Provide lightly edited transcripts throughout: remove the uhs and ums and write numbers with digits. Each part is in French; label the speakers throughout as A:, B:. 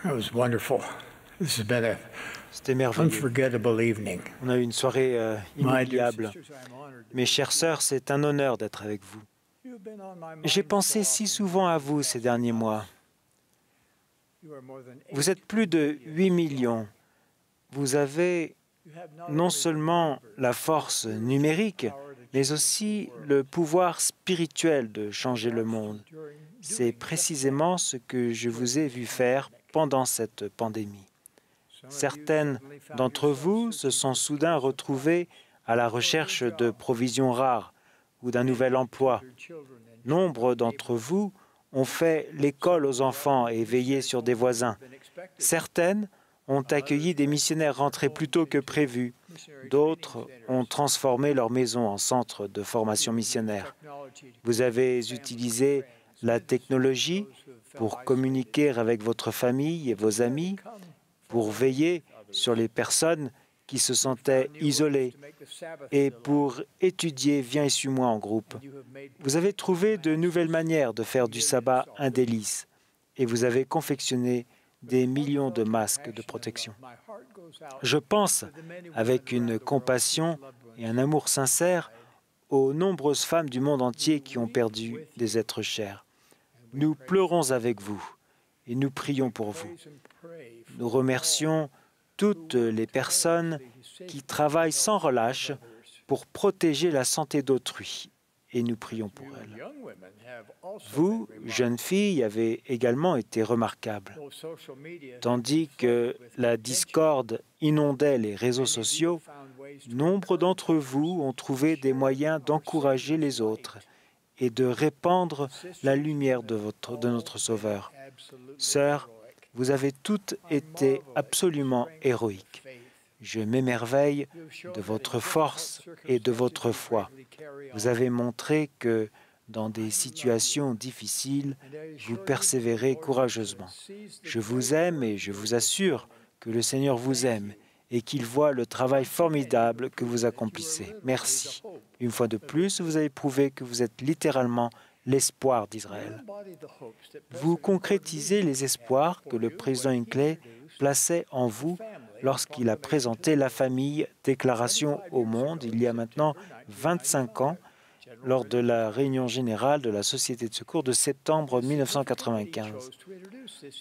A: That was wonderful. This has been an
B: C'était merveilleux.
A: unforgettable evening.
B: On a eu une soirée
A: My dear
B: inoubliable.
A: sisters, I'm honored to
B: Mes
A: be
B: chères sœurs, c'est un honneur d'être avec vous.
A: You've been on my
B: J'ai
A: mind
B: pensé
A: so
B: si
A: often
B: souvent à vous
A: these
B: ces
A: past
B: derniers
A: few
B: mois.
A: months. You are more than
B: Vous êtes
A: 8
B: plus de 8
A: million
B: millions. Vous avez
A: You have not
B: non
A: only the
B: seulement
A: numbers,
B: la
A: but the
B: force
A: spiritual
B: numérique,
A: power to
B: mais
A: change
B: aussi
A: the world.
B: le pouvoir spirituel de changer le
A: Watched you
B: monde. C'est
A: doing just
B: précisément
A: that
B: ce que je vous ai
A: during
B: vu
A: this
B: faire
A: pandemic.
B: pendant cette pandémie.
A: Some of you
B: Certaines
A: suddenly found
B: d'entre
A: yourselves
B: vous se
A: searching
B: sont
A: for
B: soudain
A: scarce
B: retrouvés à la recherche de provisions rares ou d'un nouvel emploi. Nombre d'entre vous ont fait l'école aux enfants et veillé sur des voisins. Certaines ont accueilli des missionnaires rentrés plus tôt que prévu. D'autres ont transformé leur maison en centre de formation missionnaire. Vous avez utilisé la technologie pour communiquer avec votre famille et vos amis, pour veiller sur les personnes qui se sentaient isolées et pour étudier Viens et suis-moi en groupe. Vous avez trouvé de nouvelles manières de faire du sabbat un délice et vous avez confectionné des millions de masques de protection. Je pense avec une compassion et un amour sincère aux nombreuses femmes du monde entier qui ont perdu des êtres chers. Nous pleurons avec vous et nous prions pour vous. Nous remercions toutes les personnes qui travaillent sans relâche pour protéger la santé d'autrui et nous prions pour elles. Vous, jeunes filles, avez également été remarquables. Tandis que la discorde inondait les réseaux sociaux, nombre d'entre vous ont trouvé des moyens d'encourager les autres et de répandre la lumière de notre Sauveur. Sœurs, vous avez toutes été absolument héroïques. Je m'émerveille de votre force et de votre foi. Vous avez montré que, dans des situations difficiles, vous persévérez courageusement. Je vous aime et je vous assure que le Seigneur vous aime et qu'il voit le travail formidable que vous accomplissez. Merci. Une fois de plus, vous avez prouvé que vous êtes littéralement l'espoir d'Israël. Vous concrétisez les espoirs que le président Hinckley plaçait en vous lorsqu'il a présenté la famille Déclaration au monde il y a maintenant 25 ans lors de la réunion générale de la Société de secours de septembre 1995.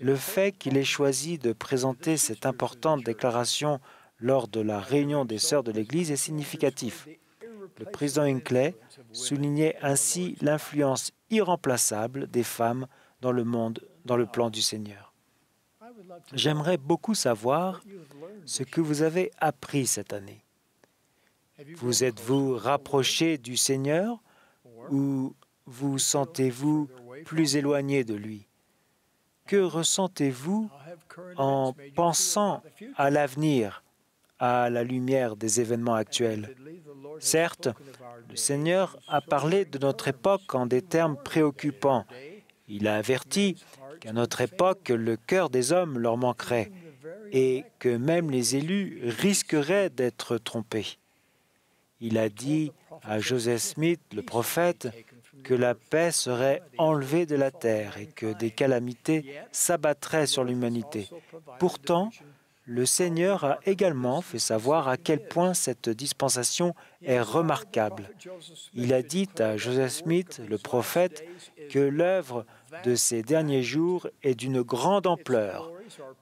B: Le fait qu'il ait choisi de présenter cette importante déclaration lors de la réunion des Sœurs de l'Église est significatif. Le président Hinckley soulignait ainsi l'influence irremplaçable des femmes dans le monde, dans le plan du Seigneur. J'aimerais beaucoup savoir ce que vous avez appris cette année. Vous êtes-vous rapproché du Seigneur ou vous sentez-vous plus éloigné de lui? Que ressentez-vous en pensant à l'avenir, à la lumière des événements actuels? Certes, le Seigneur a parlé de notre époque en des termes préoccupants. Il a averti qu'à notre époque, le cœur des hommes leur manquerait et que même les élus risqueraient d'être trompés. Il a dit à Joseph Smith, le prophète, que la paix serait enlevée de la terre et que des calamités s'abattraient sur l'humanité. Pourtant, le Seigneur a également fait savoir à quel point cette dispensation est remarquable. Il a dit à Joseph Smith, le prophète, que l'œuvre de ces derniers jours est d'une grande ampleur,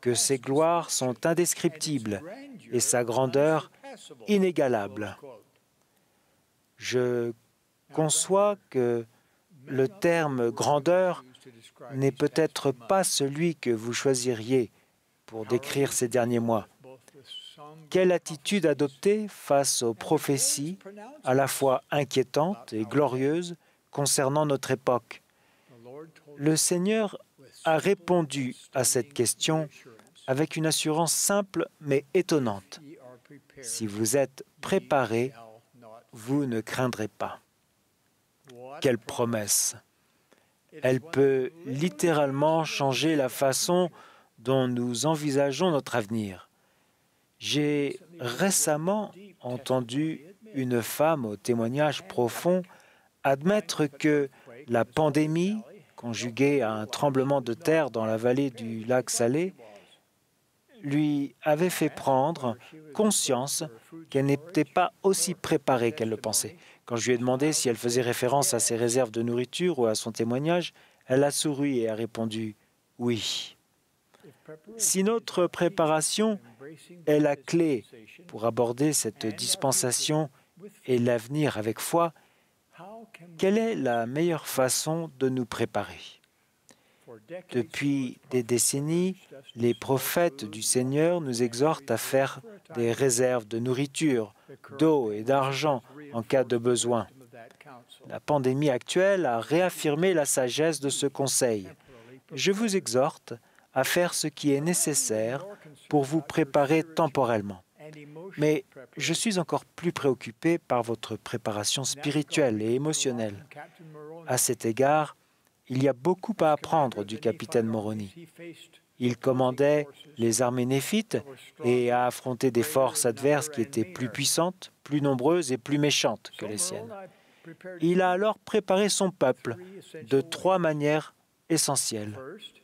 B: que ses gloires sont indescriptibles et sa grandeur inégalable. Je conçois que le terme « grandeur » n'est peut-être pas celui que vous choisiriez pour décrire ces derniers mois. Quelle attitude adopter face aux prophéties à la fois inquiétantes et glorieuses concernant notre époque? Le Seigneur a répondu à cette question avec une assurance simple mais étonnante. Si vous êtes préparés, vous ne craindrez pas. Quelle promesse! Elle peut littéralement changer la façon dont nous envisageons notre avenir. J'ai récemment entendu une femme au témoignage profond admettre que la pandémie, conjuguée à un tremblement de terre dans la vallée du lac Salé, lui avait fait prendre conscience qu'elle n'était pas aussi préparée qu'elle le pensait. Quand je lui ai demandé si elle faisait référence à ses réserves de nourriture ou à son témoignage, elle a souri et a répondu « oui ». Si notre préparation est la clé pour aborder cette dispensation et l'avenir avec foi, quelle est la meilleure façon de nous préparer? Depuis des décennies, les prophètes du Seigneur nous exhortent à faire des réserves de nourriture, d'eau et d'argent en cas de besoin. La pandémie actuelle a réaffirmé la sagesse de ce conseil. Je vous exhorte à faire ce qui est nécessaire pour vous préparer temporellement. Mais je suis encore plus préoccupé par votre préparation spirituelle et émotionnelle. À cet égard, il y a beaucoup à apprendre du capitaine Moroni. Il commandait les armées néphites et a affronté des forces adverses qui étaient plus puissantes, plus nombreuses et plus méchantes que les siennes. Il a alors préparé son peuple de 3 manières essentielles.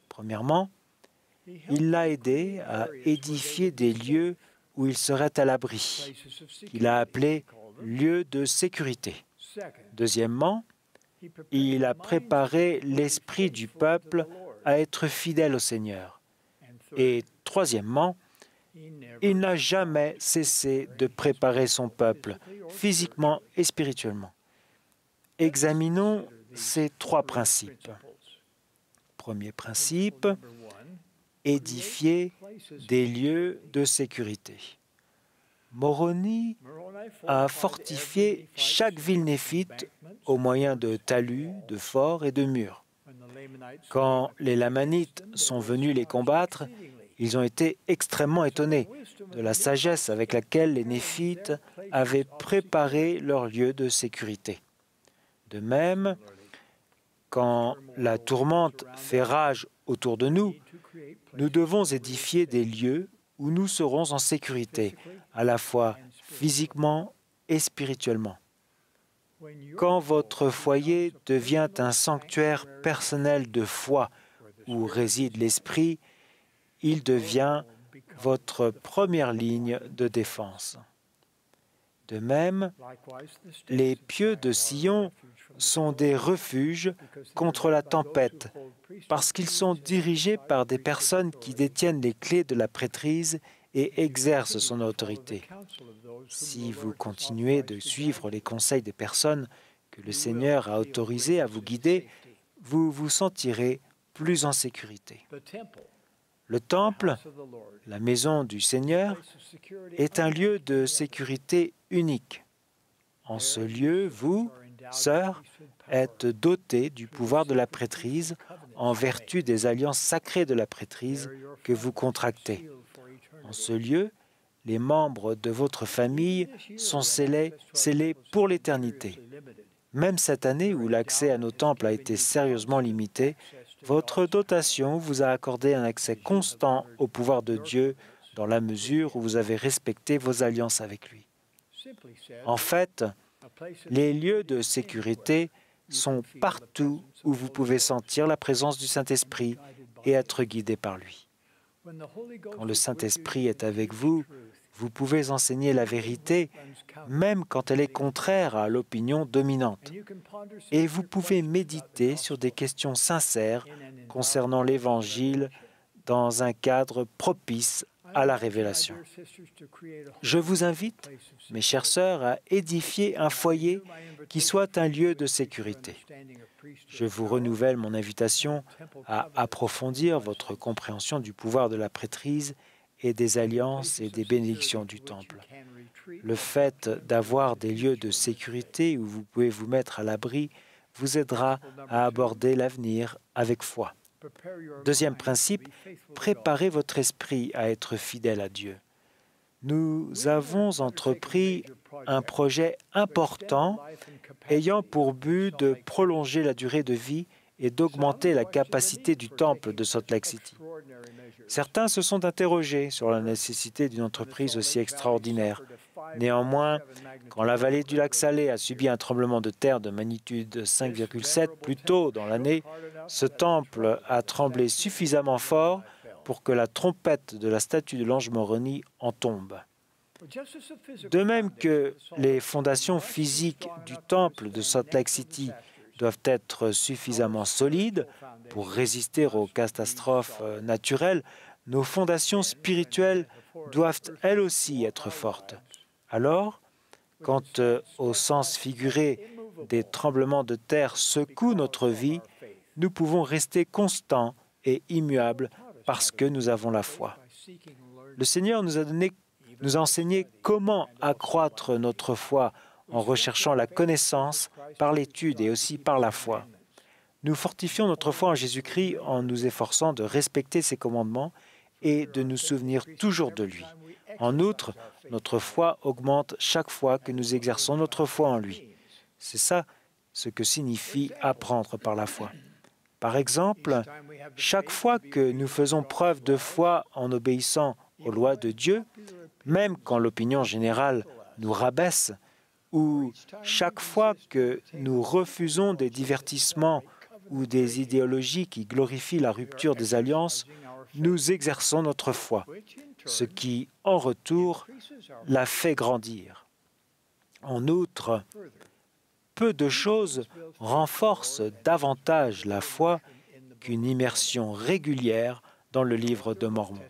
B: Premièrement, il l'a aidé à édifier des lieux où il serait à l'abri, qu'il a appelés lieux de sécurité. Deuxièmement, il a préparé l'esprit du peuple à être fidèle au Seigneur. Et troisièmement, il n'a jamais cessé de préparer son peuple, physiquement et spirituellement. Examinons ces 3 principes. Premier principe, édifier des lieux de sécurité. Moroni a fortifié chaque ville néphite au moyen de talus, de forts et de murs. Quand les Lamanites sont venus les combattre, ils ont été extrêmement étonnés de la sagesse avec laquelle les Néphites avaient préparé leur lieu de sécurité. De même, quand la tourmente fait rage autour de nous, nous devons édifier des lieux où nous serons en sécurité, à la fois physiquement et spirituellement. Quand votre foyer devient un sanctuaire personnel de foi où réside l'Esprit, il devient votre première ligne de défense. De même, les pieux de Sion sont des refuges contre la tempête parce qu'ils sont dirigés par des personnes qui détiennent les clés de la prêtrise et exercent son autorité. Si vous continuez de suivre les conseils des personnes que le Seigneur a autorisées à vous guider, vous vous sentirez plus en sécurité. Le temple, la maison du Seigneur, est un lieu de sécurité unique. En ce lieu, vous, sœurs, êtes dotés du pouvoir de la prêtrise en vertu des alliances sacrées de la prêtrise que vous contractez. En ce lieu, les membres de votre famille sont scellés pour l'éternité. Même cette année où l'accès à nos temples a été sérieusement limité, votre dotation vous a accordé un accès constant au pouvoir de Dieu dans la mesure où vous avez respecté vos alliances avec lui. En fait, les lieux de sécurité sont partout où vous pouvez sentir la présence du Saint-Esprit et être guidé par lui. Quand le Saint-Esprit est avec vous, vous pouvez enseigner la vérité, même quand elle est contraire à l'opinion dominante. Et vous pouvez méditer sur des questions sincères concernant l'Évangile dans un cadre propice à la révélation. Je vous invite, mes chères sœurs, à édifier un foyer qui soit un lieu de sécurité. Je vous renouvelle mon invitation à approfondir votre compréhension du pouvoir de la prêtrise et des alliances et des bénédictions du temple. Le fait d'avoir des lieux de sécurité où vous pouvez vous mettre à l'abri vous aidera à aborder l'avenir avec foi. Deuxième principe, préparez votre esprit à être fidèle à Dieu. Nous avons entrepris un projet important ayant pour but de prolonger la durée de vie et d'augmenter la capacité du temple de Salt Lake City. Certains se sont interrogés sur la nécessité d'une entreprise aussi extraordinaire. Néanmoins, quand la vallée du lac Salé a subi un tremblement de terre de magnitude 5,7 plus tôt dans l'année, ce temple a tremblé suffisamment fort pour que la trompette de la statue de l'ange Moroni en tombe. De même que les fondations physiques du temple de Salt Lake City doivent être suffisamment solides pour résister aux catastrophes naturelles, nos fondations spirituelles doivent elles aussi être fortes. Alors, quand au sens figuré des tremblements de terre secouent notre vie, nous pouvons rester constants et immuables parce que nous avons la foi. Le Seigneur nous a enseigné comment accroître notre foi en recherchant la connaissance par l'étude et aussi par la foi. Nous fortifions notre foi en Jésus-Christ en nous efforçant de respecter ses commandements et de nous souvenir toujours de lui. En outre, notre foi augmente chaque fois que nous exerçons notre foi en lui. C'est ça ce que signifie apprendre par la foi. Par exemple, chaque fois que nous faisons preuve de foi en obéissant aux lois de Dieu, même quand l'opinion générale nous rabaisse, ou chaque fois que nous refusons des divertissements ou des idéologies qui glorifient la rupture des alliances, nous exerçons notre foi, ce qui, en retour, la fait grandir. En outre, peu de choses renforcent davantage la foi qu'une immersion régulière dans le livre de Mormon.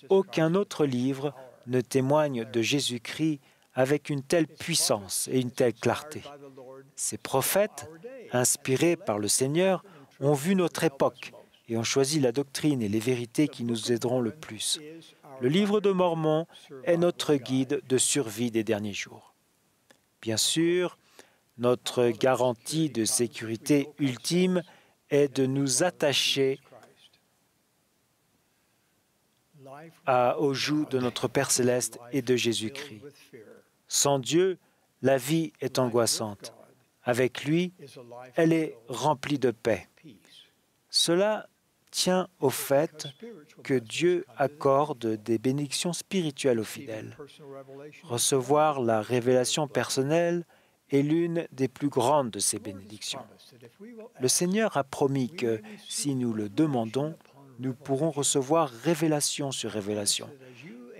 B: Aucun autre livre ne témoigne de Jésus-Christ avec une telle puissance et une telle clarté. Ces prophètes, inspirés par le Seigneur, ont vu notre époque et ont choisi la doctrine et les vérités qui nous aideront le plus. Le livre de Mormon est notre guide de survie des derniers jours. Bien sûr, notre garantie de sécurité ultime est de nous attacher au joug de notre Père céleste et de Jésus-Christ. Sans Dieu, la vie est angoissante. Avec lui, elle est remplie de paix. Cela tient au fait que Dieu accorde des bénédictions spirituelles aux fidèles. Recevoir la révélation personnelle est l'une des plus grandes de ces bénédictions. Le Seigneur a promis que, si nous le demandons, nous pourrons recevoir révélation sur révélation.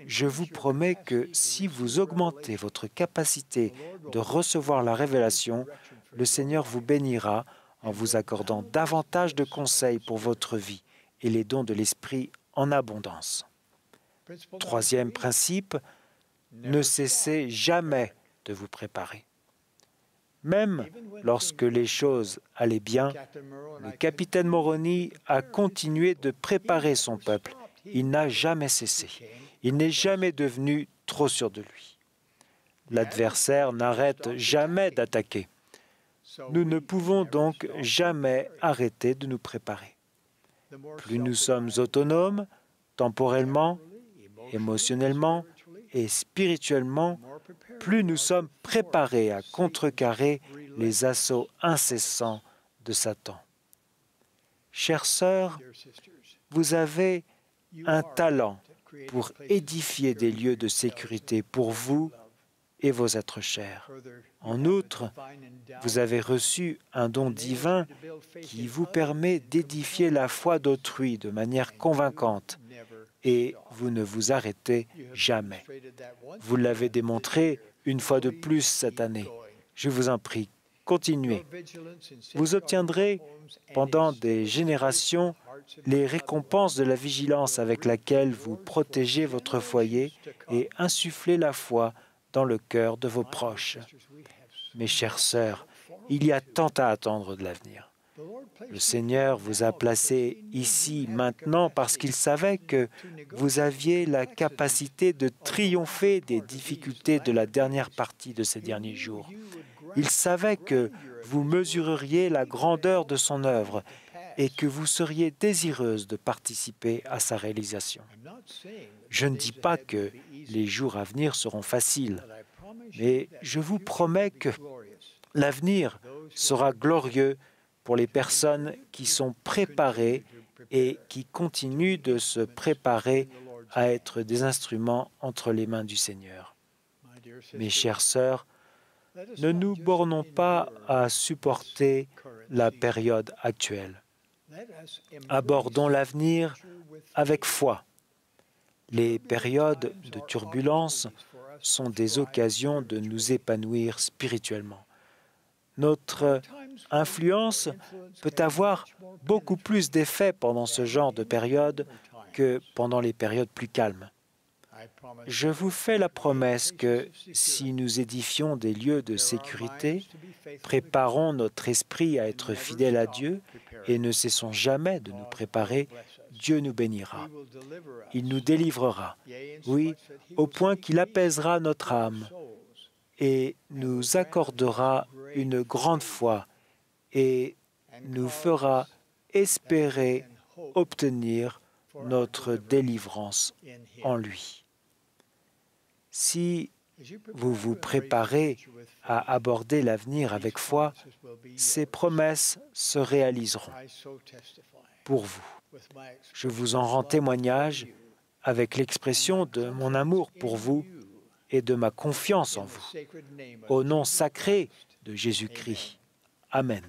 B: Je vous promets que si vous augmentez votre capacité de recevoir la révélation, le Seigneur vous bénira en vous accordant davantage de conseils pour votre vie et les dons de l'Esprit en abondance. Troisième principe, ne cessez jamais de vous préparer. Même lorsque les choses allaient bien, le capitaine Moroni a continué de préparer son peuple. Il n'a jamais cessé. Il n'est jamais devenu trop sûr de lui. L'adversaire n'arrête jamais d'attaquer. Nous ne pouvons donc jamais arrêter de nous préparer. Plus nous sommes autonomes, temporellement, émotionnellement et spirituellement, plus nous sommes préparés à contrecarrer les assauts incessants de Satan. Chères sœurs, vous avez un talent pour édifier des lieux de sécurité pour vous et vos êtres chers. En outre, vous avez reçu un don divin qui vous permet d'édifier la foi d'autrui de manière convaincante et vous ne vous arrêtez jamais. Vous l'avez démontré une fois de plus cette année. Je vous en prie, continuez. Vous obtiendrez pendant des générations les récompenses de la vigilance avec laquelle vous protégez votre foyer et insufflez la foi dans le cœur de vos proches. Mes chères sœurs, il y a tant à attendre de l'avenir. Le Seigneur vous a placé ici maintenant parce qu'il savait que vous aviez la capacité de triompher des difficultés de la dernière partie de ces derniers jours. Il savait que vous mesureriez la grandeur de son œuvre et que vous seriez désireuse de participer à sa réalisation. Je ne dis pas que les jours à venir seront faciles, mais je vous promets que l'avenir sera glorieux pour les personnes qui sont préparées et qui continuent de se préparer à être des instruments entre les mains du Seigneur. Mes chères sœurs, ne nous bornons pas à supporter la période actuelle. Abordons l'avenir avec foi. Les périodes de turbulence sont des occasions de nous épanouir spirituellement. Notre influence peut avoir beaucoup plus d'effet pendant ce genre de période que pendant les périodes plus calmes. Je vous fais la promesse que si nous édifions des lieux de sécurité, préparons notre esprit à être fidèles à Dieu et ne cessons jamais de nous préparer, Dieu nous bénira. Il nous délivrera, oui, au point qu'il apaisera notre âme et nous accordera une grande foi et nous fera espérer obtenir notre délivrance en lui. Si vous vous préparez à aborder l'avenir avec foi, ces promesses se réaliseront pour vous. Je vous en rends témoignage avec l'expression de mon amour pour vous et de ma confiance en vous. Au nom sacré de Jésus-Christ. Amen.